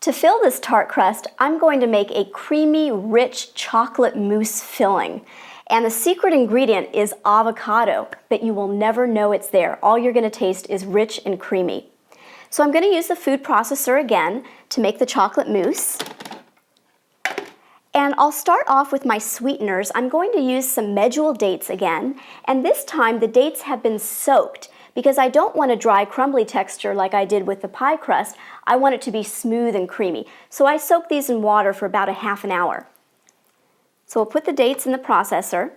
To fill this tart crust, I'm going to make a creamy, rich chocolate mousse filling. And the secret ingredient is avocado, but you will never know it's there. All you're going to taste is rich and creamy. So I'm going to use the food processor again to make the chocolate mousse. And I'll start off with my sweeteners. I'm going to use some medjool dates again, and this time the dates have been soaked because I don't want a dry, crumbly texture like I did with the pie crust. I want it to be smooth and creamy. So I soak these in water for about a half an hour. So we'll put the dates in the processor.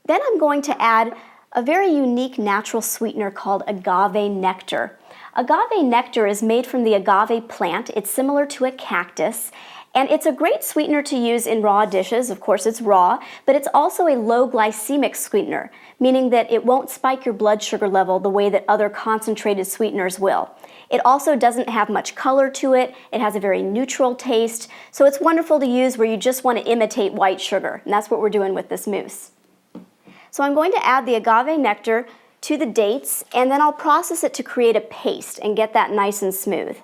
Then I'm going to add a very unique natural sweetener called agave nectar. Agave nectar is made from the agave plant. It's similar to a cactus. And it's a great sweetener to use in raw dishes. Of course, it's raw, but it's also a low glycemic sweetener, meaning that it won't spike your blood sugar level the way that other concentrated sweeteners will. It also doesn't have much color to it. It has a very neutral taste. So it's wonderful to use where you just want to imitate white sugar. And that's what we're doing with this mousse. So I'm going to add the agave nectar to the dates, and then I'll process it to create a paste and get that nice and smooth.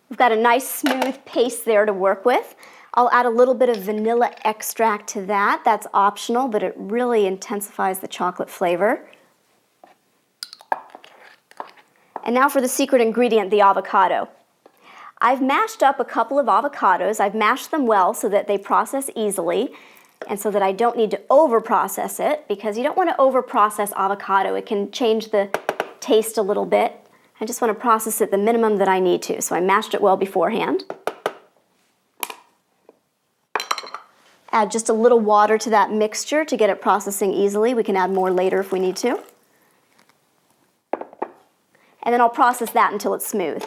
We've got a nice smooth paste there to work with. I'll add a little bit of vanilla extract to that. That's optional, but it really intensifies the chocolate flavor. And now for the secret ingredient, the avocado. I've mashed up a couple of avocados. I've mashed them well so that they process easily and so that I don't need to over-process it, because you don't want to over-process avocado. It can change the taste a little bit. I just want to process it the minimum that I need to, so I mashed it well beforehand. Add just a little water to that mixture to get it processing easily. We can add more later if we need to. And then I'll process that until it's smooth.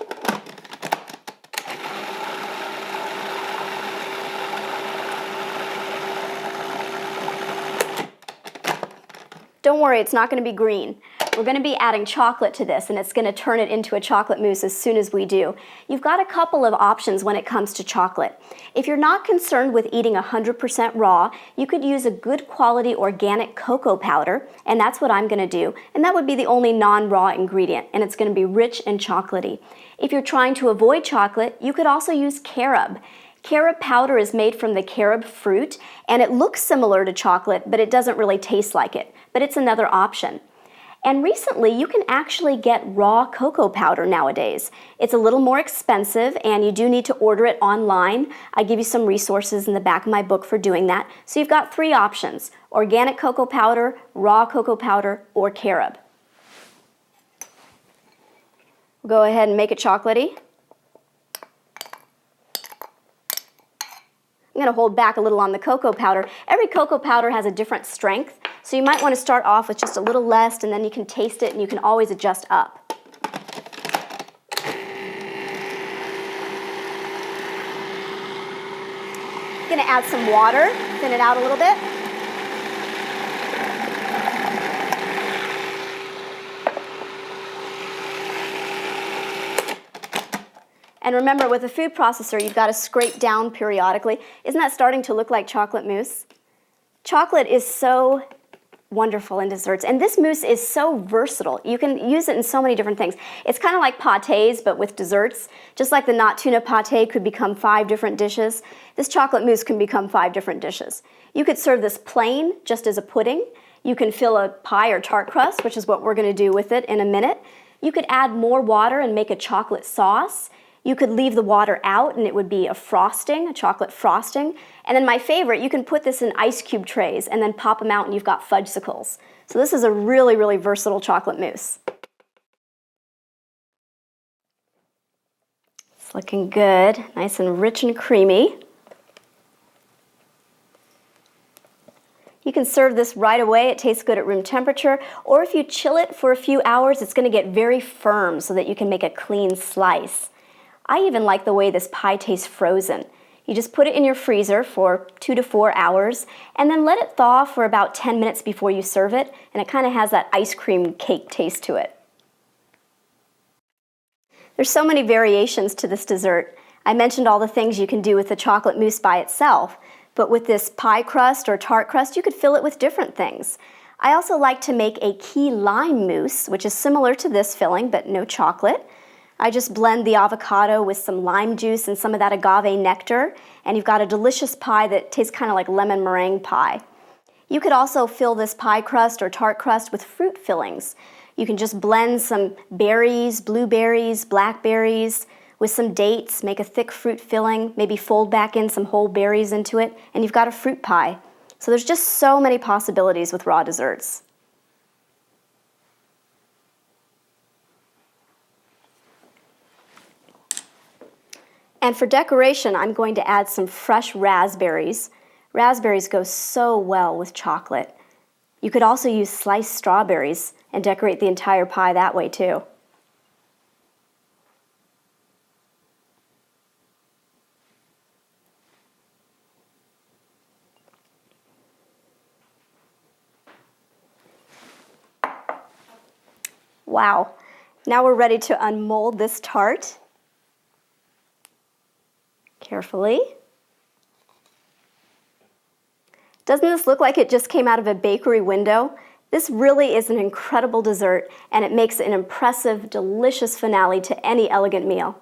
Don't worry, it's not going to be green. We're going to be adding chocolate to this, and it's going to turn it into a chocolate mousse as soon as we do. You've got a couple of options when it comes to chocolate. If you're not concerned with eating 100% raw, you could use a good quality organic cocoa powder, and that's what I'm going to do. And that would be the only non-raw ingredient, and it's going to be rich and chocolatey. If you're trying to avoid chocolate, you could also use carob. Carob powder is made from the carob fruit, and it looks similar to chocolate, but it doesn't really taste like it. But it's another option. And recently, you can actually get raw cocoa powder nowadays. It's a little more expensive, and you do need to order it online. I give you some resources in the back of my book for doing that. So you've got three options: organic cocoa powder, raw cocoa powder, or carob. Go ahead and make it chocolatey. I'm going to hold back a little on the cocoa powder. Every cocoa powder has a different strength, so you might want to start off with just a little less, and then you can taste it and you can always adjust up. I'm going to add some water, thin it out a little bit. And remember, with a food processor, you've got to scrape down periodically. Isn't that starting to look like chocolate mousse? Chocolate is so wonderful in desserts, and this mousse is so versatile. You can use it in so many different things. It's kind of like pâtés, but with desserts. Just like the not tuna pâté could become 5 different dishes, this chocolate mousse can become 5 different dishes. You could serve this plain, just as a pudding. You can fill a pie or tart crust, which is what we're going to do with it in a minute. You could add more water and make a chocolate sauce. You could leave the water out and it would be a frosting, a chocolate frosting. And then my favorite, you can put this in ice cube trays and then pop them out and you've got fudgesicles. So this is a really, really versatile chocolate mousse. It's looking good, nice and rich and creamy. You can serve this right away. It tastes good at room temperature. Or if you chill it for a few hours, it's going to get very firm so that you can make a clean slice. I even like the way this pie tastes frozen. You just put it in your freezer for 2 to 4 hours and then let it thaw for about 10 minutes before you serve it, and it kind of has that ice cream cake taste to it. There's so many variations to this dessert. I mentioned all the things you can do with the chocolate mousse by itself, but with this pie crust or tart crust, you could fill it with different things. I also like to make a key lime mousse, which is similar to this filling, but no chocolate. I just blend the avocado with some lime juice and some of that agave nectar, and you've got a delicious pie that tastes kind of like lemon meringue pie. You could also fill this pie crust or tart crust with fruit fillings. You can just blend some berries, blueberries, blackberries, with some dates, make a thick fruit filling, maybe fold back in some whole berries into it, and you've got a fruit pie. So there's just so many possibilities with raw desserts. And for decoration, I'm going to add some fresh raspberries. Raspberries go so well with chocolate. You could also use sliced strawberries and decorate the entire pie that way too. Wow. Now we're ready to unmold this tart. Carefully. Doesn't this look like it just came out of a bakery window? This really is an incredible dessert, and it makes an impressive, delicious finale to any elegant meal.